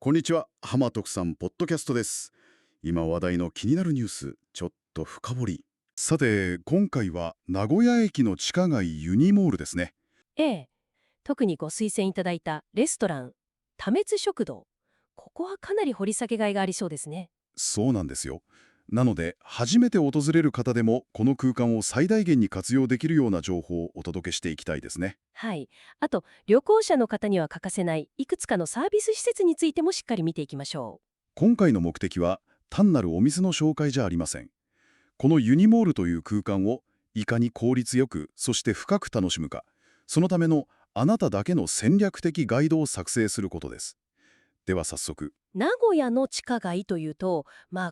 こんにちは、浜徳さんポッドキャストです。今話題の気になるニュース、ちょっと深掘り。さて、今回は名古屋駅の地下街ユニモールですね。ええ、特にご推薦いただいたレストラン、多滅食堂。ここはかなり掘り下げがいがありそうですね。そうなんですよ。なので、初めて訪れる方でも、この空間を最大限に活用できるような情報をお届けしていきたいですね。はい。あと、旅行者の方には欠かせないいくつかのサービス施設についてもしっかり見ていきましょ今回の目的は、単なるお店の紹介じゃありません。このユニモールという空間を、いかに効率よく、そして深く楽しむか、そのためのあなただけの戦略的ガイドを作成することです。では早速。う。名古屋の地下街というと、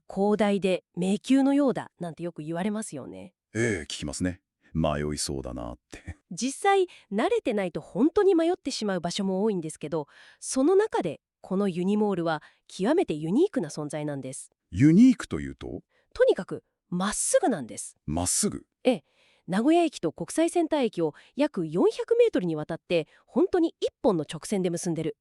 広大で迷宮のようだなんてよく言われますよね。聞きますね。迷いそうだなって。実際、慣れてないと本当に迷ってしまう場所も多いんですけど、その中でこのユニモールは極めてユニークな存在なんです。ユニークというと、とにかく、まっすぐなんです。まっすぐ。ええ、名古屋駅と国際センター駅を約400メートルにわたって本当に一本の直線で結んでる。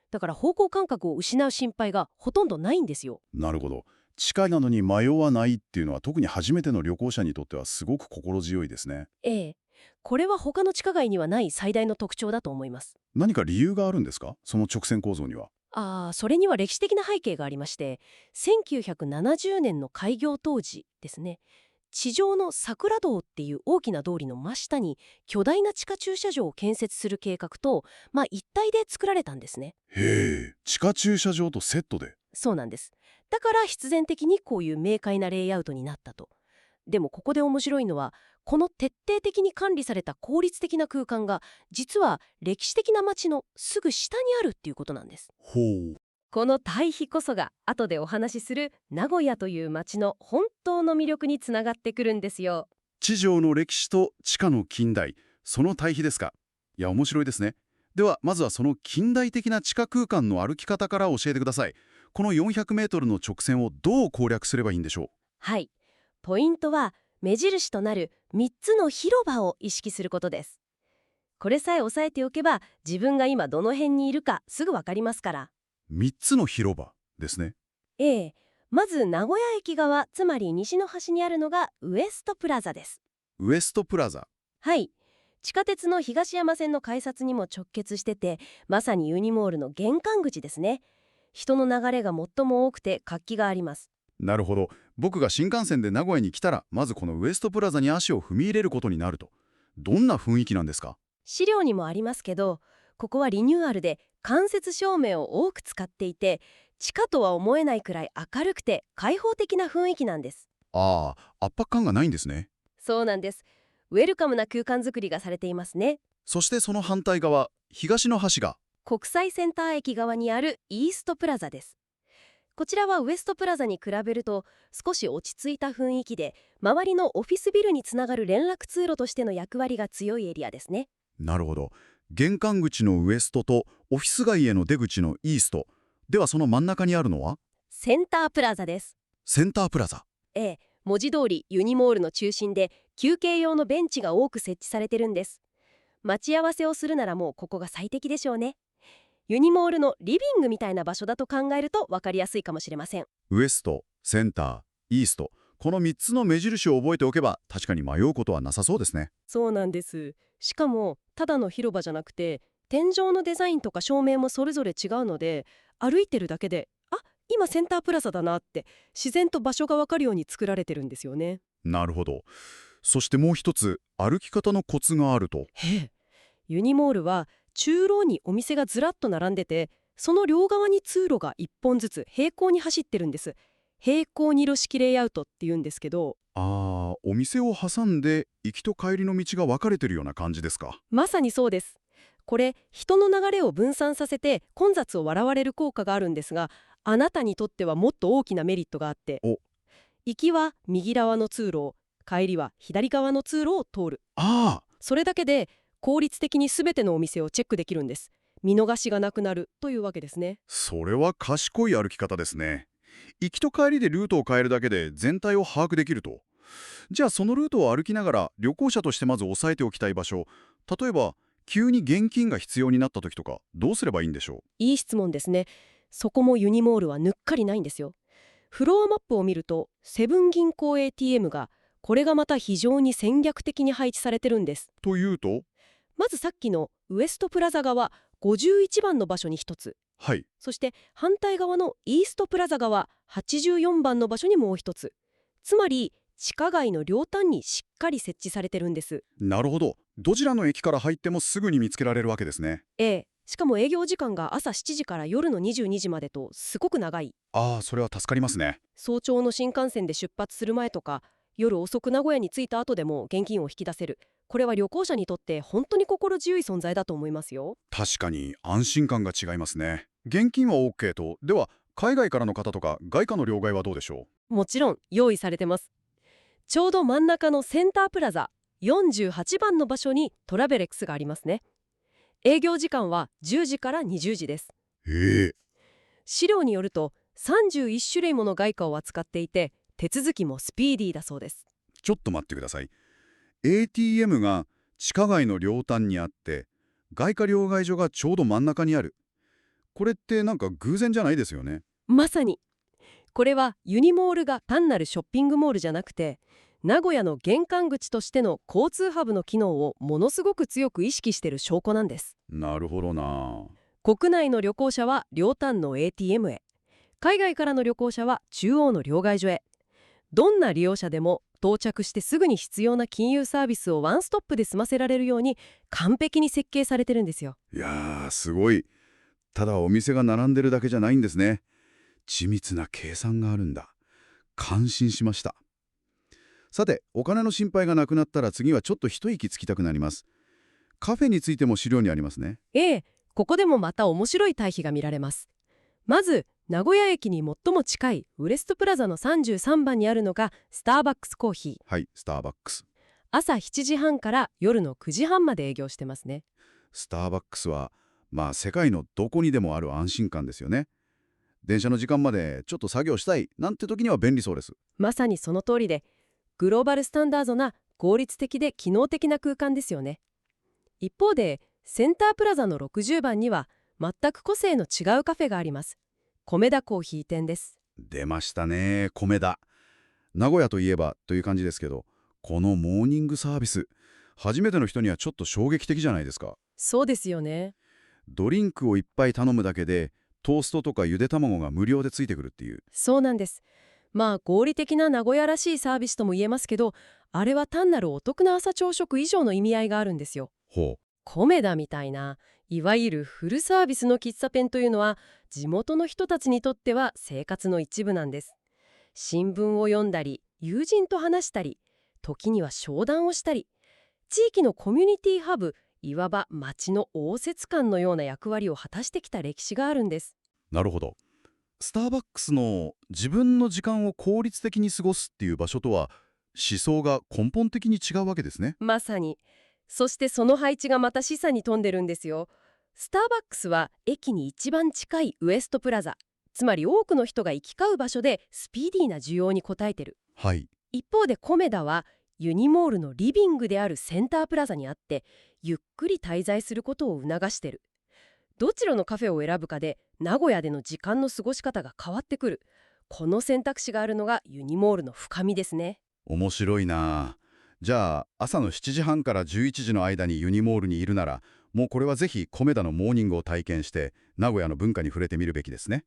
だから方向感覚を失う心配がほとんどないんですよ。なるほど。地下なのに迷わないっていうのは特に初めての旅行者にとってはすごく心強いですね。ええ。これは他の地下街にはない最大の特徴だと思います。何か理由があるんですか、その直線構造には。それには歴史的な背景がありまして、1970年の開業当時ですね、地上の桜道っていう大きな通りの真下に巨大な地下駐車場を建設する計画と、一体で作られたんですね。へえ、地下駐車場とセットで。そうなんです。だから必然的にこういう明快なレイアウトになったと。でもここで面白いのは、この徹底的に管理された効率的な空間が、実は歴史的な街のすぐ下にあるっていうことなんです。ほう。この対比こそが後でお話しする名古屋という街の本当の魅力につながってくるんですよ。地上の歴史と地下の近代、その対比ですか。いや、面白いですね。では、まずはその近代的な地下空間の歩き方から教えてください。この400メートルの直線をどう攻略すればいいんでしょう。はい。ポイントは目印となる3つの広場を意識することです。これさえ押さえておけば自分が今どの辺にいるかすぐわかりますから。3つの広場ですね。ええ。まず名古屋駅側、つまり西の端にあるのがウエストプラザです。ウエストプラザ。はい。地下鉄の東山線の改札にも直結してて、まさにユニモールの玄関口ですね。人の流れが最も多くて活気があります。なるほど。僕が新幹線で名古屋に来たら、まずこのウエストプラザに足を踏み入れることになると。どんな雰囲気なんですか？資料にもありますけど、ここはリニューアルで間接照明を多く使っていて、地下とは思えないくらい明るくて開放的な雰囲気なんです。ああ、圧迫感がないんですね。そうなんです。ウェルカムな空間づくりがされていますね。そしてその反対側、東の端が。国際センター駅側にあるイーストプラザです。こちらはウエストプラザに比べると少し落ち着いた雰囲気で、周りのオフィスビルにつながる連絡通路としての役割が強いエリアですね。なるほど。玄関口のウエストとオフィス街への出口のイースト。ではその真ん中にあるのはセンタープラザです。センタープラザ。ええ、文字通りユニモールの中心で休憩用のベンチが多く設置されてるんです。待ち合わせをするならもうここが最適でしょうね。ユニモールのリビングみたいな場所だと考えると分かりやすいかもしれません。ウエスト、センター、イースト。この3つの目印を覚えておけば確かに迷うことはなさそうですね。そうなんです。しかもただの広場じゃなくて、天井のデザインとか照明もそれぞれ違うので、歩いてるだけで今センタープラザだなって自然と場所が分かるように作られてるんですよね。なるほど。そしてもう一つ、歩き方のコツがあると。へえ。ユニモールは中央にお店がずらっと並んでて、その両側に通路が1本ずつ平行に走ってるんです。平行二路式レイアウトって言うんですけど、お店を挟んで行きと帰りの道が分かれてるような感じですか。まさにそうです。これ、人の流れを分散させて混雑を笑われる効果があるんですが、あなたにとってはもっと大きなメリットがあって、お、行きは右側の通路を、帰りは左側の通路を通る。ああ、それだけで効率的に全てのお店をチェックできるんです。見逃しがなくなるというわけですね。それは賢い歩き方ですね。行きと帰りでルートを変えるだけで全体を把握できると。じゃあそのルートを歩きながら旅行者としてまず押さえておきたい場所、例えば急に現金が必要になった時とかどうすればいいんでしょいい質問ですね。そこもユニモールはぬっかりないんですよ。フロアマップを見るとセブン銀行 ATM がこれがまた非常に戦略的に配置されてるんです。というと？まずさっきのウエストプラザ側51番の場所に1つ、はい。そして反対側のイーストプラザ側84番の場所にもう1つ。つまり地下街の両端にしっかり設置されてるんです。なるほど。どちらの駅から入ってもすぐに見つけられるわけですね。ええ。しかも営業時間が朝7時から夜の22時までとすごく長い。ああ、それは助かりますね。早朝の新幹線で出発する前とか夜遅く名古屋に着いた後でも現金を引き出せる。これは旅行者にとって本当に心強い存在だと思いますよ。確かに安心感が違いますね。現金は OK と。では、海外からの方とか外貨の両替はどうでしょもちろん用意されてます。ちょうど真ん中のセンタープラザ48番の場所にトラベレックスがありますね。営業時間は10時から20時です。う？へえ。資料によると31種類もの外貨を扱っていて手続きもスピーディーだそうです。ちょっと待ってください。ATM が地下街の両端にあって、外貨両替所がちょうど真ん中にある。これってなんか偶然じゃないですよね。まさにこれはユニモールが単なるショッピングモールじゃなくて名古屋の玄関口としての交通ハブの機能をものすごく強く意識している証拠なんです。なるほどな。国内の旅行者は両端の ATM へ、海外からの旅行者は中央の両替所へ。どんな利用者でも到着してすぐに必要な金融サービスをワンストップで済ませられるように完璧に設計されてるんですよ。いやー、すごい。ただお店が並んでるだけじゃないんですね。緻密な計算があるんだ。感心しました。さて、お金の心配がなくなったら次はちょっと一息つきたくなります。カフェについても資料にありますね。ええ、ここでもまた面白い対比が見られます。まず名古屋駅に最も近いウエストプラザの33番にあるのがスターバックスコーヒー。はい、スターバックス。朝7時半から夜の9時半まで営業してますね。スターバックスは、世界のどこにでもある安心感ですよね。電車の時間までちょっと作業したいなんて時には便利そうです。まさにその通りで、グローバルスタンダードな合理的で機能的な空間ですよね。一方でセンタープラザの60番には全く個性の違うカフェがあります。米田コーヒー店です。出ましたね、米田。名古屋といえばという感じですけど、このモーニングサービス、初めての人にはちょっと衝撃的じゃないですか。そうですよね。ドリンクをいっぱい頼むだけで、トーストとかゆで卵が無料でついてくるっていう。そうなんです。まあ合理的な名古屋らしいサービスとも言えますけど、あれは単なるお得な朝朝食以上の意味合いがあるんですよ。ほ米田みたいないわゆるフルサービスの喫茶店というのは地元の人たちにとっては生活の一部なんです。新聞を読んだり友人と話したり時には商談をしたり、地域のコミュニティハブ、いわば町の応接館のような役割を果たしてきた歴史があるんです。う。なるほど。スターバックスの自分の時間を効率的に過ごすっていう場所とは思想が根本的に違うわけですね。まさに。そしてその配置がまた示唆に富んでるんですよ。スターバックスは駅に一番近いウエストプラザ、つまり多くの人が行き交う場所でスピーディーな需要に応えてる。はい。一方でコメダはユニモールのリビングであるセンタープラザにあってゆっくり滞在することを促してる。どちらのカフェを選ぶかで名古屋での時間の過ごし方が変わってくる。この選択肢があるのがユニモールの深みですね。面白いなあ。じゃあ朝の7時半から11時の間にユニモールにいるなら、もうこれはぜひ米田のモーニングを体験して名古屋の文化に触れてみるべきですね。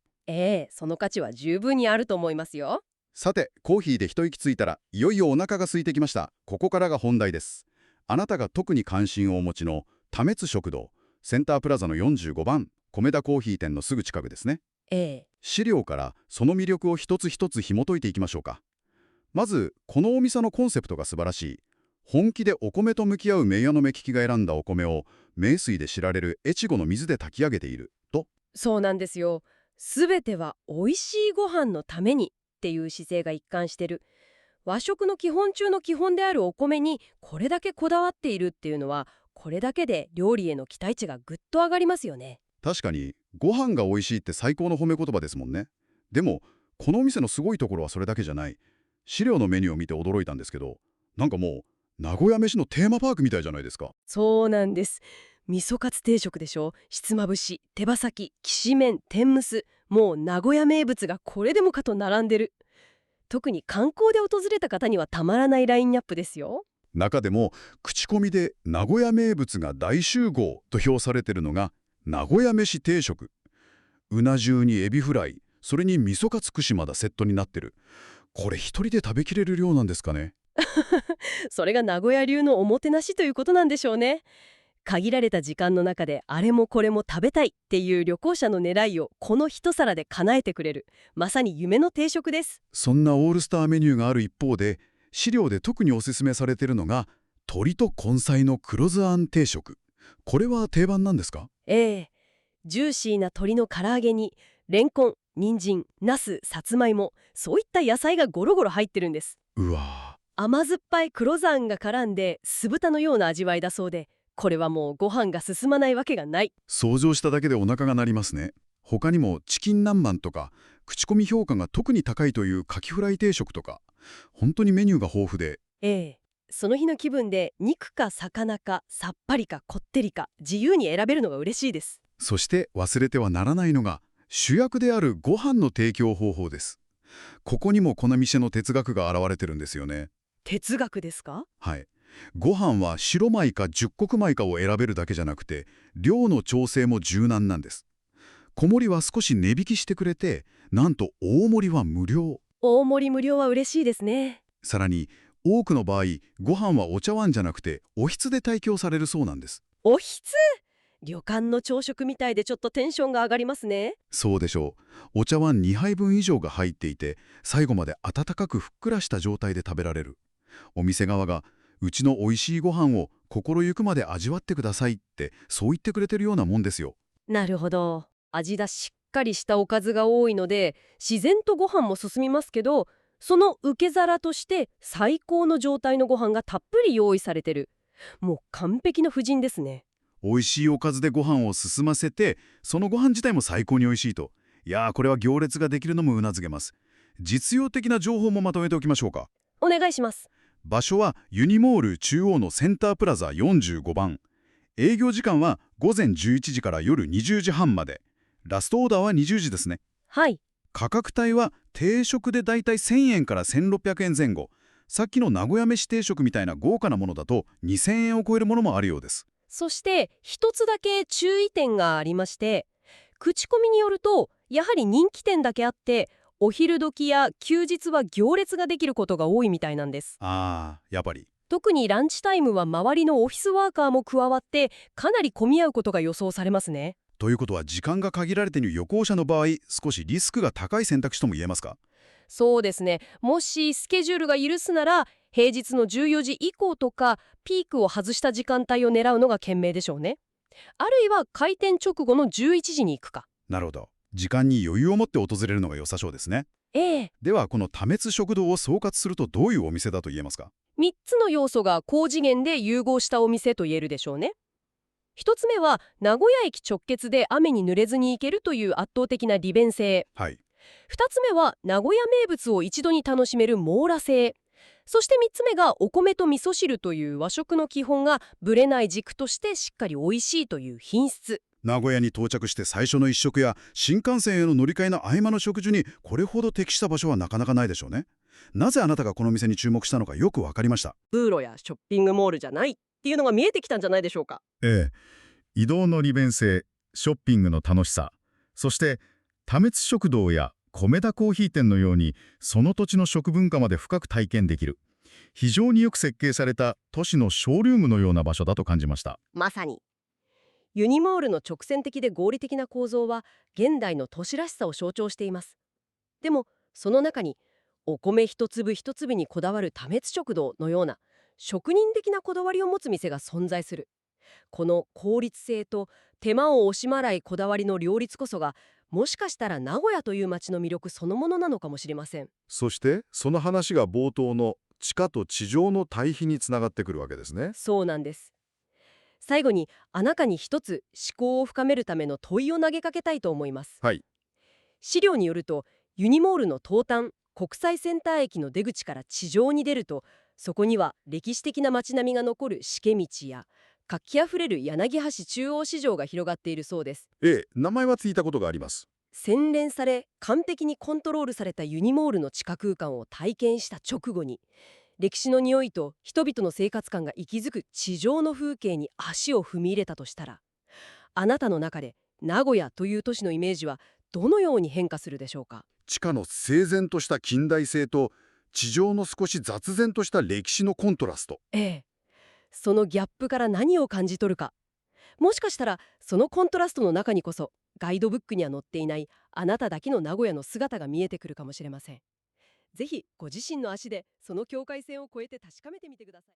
その価値は十分にあると思いますよ。さて、コーヒーで一息ついたらいよいよお腹が空いてきました。ここからが本題です。あなたが特に関心をお持ちの多滅食堂、センタープラザの45番米田コーヒー店のすぐ近くですね。ええ資料からその魅力を一つ一つ紐解いていきましょうか。まずこのお店のコンセプトが素晴らしい。本気でお米と向き合う名誉の目利きが選んだお米を名水で知られる越後の水で炊き上げていると。そうなんですよ。すべては美味しいご飯のためにっていう姿勢が一貫してる。和食の基本中の基本であるお米にこれだけこだわっているっていうのは、これだけで料理への期待値がぐっと上がりますよね。確かにご飯が美味しいって最高の褒め言葉ですもんね。でもこのお店のすごいところはそれだけじゃない。資料のメニューを見て驚いたんですけど、なんかもう名古屋飯のテーマパークみたいじゃないですか。そうなんです。味噌カツ定食でしょ、ひつまぶし、手羽先、きしめん、天むす、もう名古屋名物がこれでもかと並んでる。特に観光で訪れた方にはたまらないラインナップですよ。中でも口コミで名古屋名物が大集合と評されているのが名古屋飯定食。うな重にエビフライ、それに味噌カツ串まだセットになってる。これ一人で食べきれる量なんですかね？それが名古屋流のおもてなしということなんでしょうね。限られた時間の中であれもこれも食べたいっていう旅行者の狙いをこの一皿で叶えてくれる、まさに夢の定食です。そんなオールスターメニューがある一方で、資料で特におすすめされているのが鶏と根菜の黒酢あん定食。これは定番なんですか？ええ、ジューシーな鶏の唐揚げにレンコン、人参、ナス、さつまいも、そういった野菜がゴロゴロ入ってるんです。うわ甘酸っぱい黒酢あんが絡んで酢豚のような味わいだそうで、これはもうご飯が進まないわけがない。想像しただけでお腹が鳴りますね。他にもチキン南蛮とか、口コミ評価が特に高いというカキフライ定食とか、本当にメニューが豊富で、ええ、その日の気分で肉か魚かさっぱりかこってりか自由に選べるのが嬉しいです。そして忘れてはならないのが主役であるご飯の提供方法です。ここにもこの店の哲学が現れてるんですよね。哲学ですか？はい。ご飯は白米か十穀米かを選べるだけじゃなくて、量の調整も柔軟なんです。小盛りは少し値引きしてくれて、なんと大盛りは無料。大盛り無料は嬉しいですね。さらに、多くの場合、ご飯はお茶碗じゃなくて、おひつで提供されるそうなんです。おひつ、旅館の朝食みたいでちょっとテンションが上がりますね。そうでしょう。お茶碗2杯分以上が入っていて、最後まで温かくふっくらした状態で食べられる。お店側が、うちの美味しいご飯を心ゆくまで味わってくださいって、そう言ってくれてるようなもんですよ。なるほど。味だしっかりしたおかずが多いので自然とご飯も進みますけど、その受け皿として最高の状態のご飯がたっぷり用意されてる。もう完璧な布陣ですね。美味しいおかずでご飯を進ませて、そのご飯自体も最高に美味しいと。いやー、これは行列ができるのもうなずけます。実用的な情報もまとめておきましょうか。お願いします。場所はユニモール中央のセンタープラザ45番。営業時間は午前11時から夜20時半まで。ラストオーダーは20時ですね。はい。価格帯は定食でだいたい1000円から1600円前後。さっきの名古屋飯定食みたいな豪華なものだと2000円を超えるものもあるようです。そして一つだけ注意点がありまして、口コミによるとやはり人気店だけあってお昼時や休日は行列ができることが多いみたいなんです。やっぱり。特にランチタイムは周りのオフィスワーカーも加わってかなり混み合うことが予想されますね。ということは時間が限られている旅行者の場合、少しリスクが高い選択肢とも言えますか？そうですね。もしスケジュールが許すなら平日の14時以降とかピークを外した時間帯を狙うのが賢明でしょうね。あるいは開店直後の11時に行くか。なるほど。時間に余裕を持って訪れるのが良さそうですね。ええ。では、この多滅食堂を総括するとどういうお店だと言えますか？3つの要素が高次元で融合したお店と言えるでしょうね。1つ目は名古屋駅直結で雨に濡れずに行けるという圧倒的な利便性。はい。2つ目は名古屋名物を一度に楽しめる網羅性。そして3つ目がお米と味噌汁という和食の基本がぶれない軸としてしっかり美味しいという品質。名古屋に到着して最初の一食や新幹線への乗り換えの合間の食事にこれほど適した場所はなかなかないでしょうね。なぜあなたがこの店に注目したのかよくわかりました。ブーロやショッピングモールじゃないっていうのが見えてきたんじゃないでしょうか。ええ、移動の利便性、ショッピングの楽しさ、そして多滅食堂や米田コーヒー店のようにその土地の食文化まで深く体験できる、非常によく設計された都市のショールームのような場所だと感じました。まさに。ユニモールの直線的で合理的な構造は現代の都市らしさを象徴しています。でもその中にお米一粒一粒にこだわる多滅食堂のような職人的なこだわりを持つ店が存在する。この効率性と手間を惜しまないこだわりの両立こそが、もしかしたら名古屋という街の魅力そのものなのかもしれません。そしてその話が冒頭の地下と地上の対比につながってくるわけですね。そうなんです。最後にあなたに一つ思考を深めるための問いを投げかけたいと思います。はい。資料によるとユニモールの東端国際センター駅の出口から地上に出ると、そこには歴史的な街並みが残る茂道や活気あふれる柳橋中央市場が広がっているそうです。名前は聞いたことがあります。洗練され完璧にコントロールされたユニモールの地下空間を体験した直後に、歴史の匂いと人々の生活感が息づく地上の風景に足を踏み入れたとしたら、あなたの中で名古屋という都市のイメージはどのように変化するでしょうか？地下の整然とした近代性と地上の少し雑然とした歴史のコントラスト。ええ、そのギャップから何を感じ取るか。もしかしたらそのコントラストの中にこそガイドブックには載っていないあなただけの名古屋の姿が見えてくるかもしれません。ぜひご自身の足でその境界線を越えて確かめてみてください。